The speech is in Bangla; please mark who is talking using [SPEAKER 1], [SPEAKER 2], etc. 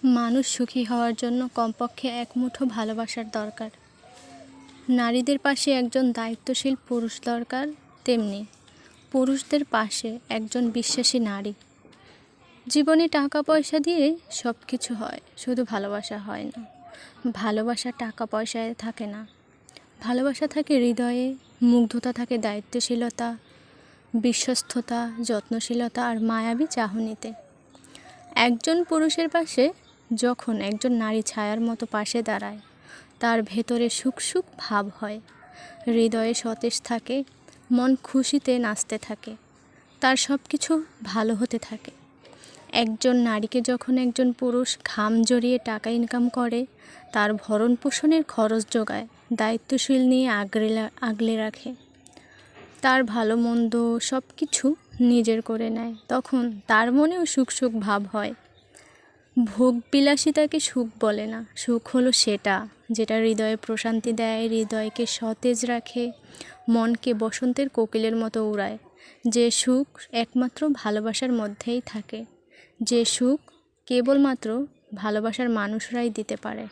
[SPEAKER 1] মানুষ সুখী হওয়ার জন্য কমপক্ষে এক মুঠো ভালোবাসার দরকার। নারীদের পাশে একজন দায়িত্বশীল পুরুষ দরকার, তেমনি পুরুষদের পাশে একজন বিশ্বাসী নারী। জীবনে টাকা পয়সা দিয়ে সব কিছু হয়, শুধু ভালোবাসা হয় না। ভালোবাসা টাকা পয়সায় থাকে না, ভালোবাসা থাকে হৃদয়ে, মুগ্ধতা থাকে দায়িত্বশীলতা, বিশ্বস্ততা, যত্নশীলতা আর মায়াবী চাহনিতে। একজন পুরুষের পাশে যখন একজন নারী ছায়ার মতো পাশে দাঁড়ায়, তার ভেতরে সুখ সুখ ভাব হয়, হৃদয়ে সতেজ থাকে, মন খুশিতে নাচতে থাকে, তার সব কিছু ভালো হতে থাকে। একজন নারীকে যখন একজন পুরুষ ঘাম জড়িয়ে টাকা ইনকাম করে, তার ভরণ পোষণের খরচ জোগায়, দায়িত্বশীল নিয়ে আগলে রাখে, তার ভালো মন্দ সব কিছু নিজের করে নেয়, তখন তার মনেও সুখ সুখ ভাব হয়। ভোগ বিলাসিতাকে সুখ বলে না, সুখ হলো সেটা যেটা হৃদয়ে প্রশান্তি দেয়, হৃদয়কে সতেজ রাখে, মনকে বসন্তের কোকিলের মতো উড়ায়। যে সুখ একমাত্র ভালোবাসার মধ্যেই থাকে, যে সুখ কেবলমাত্র ভালোবাসার মানুষরাই দিতে পারে।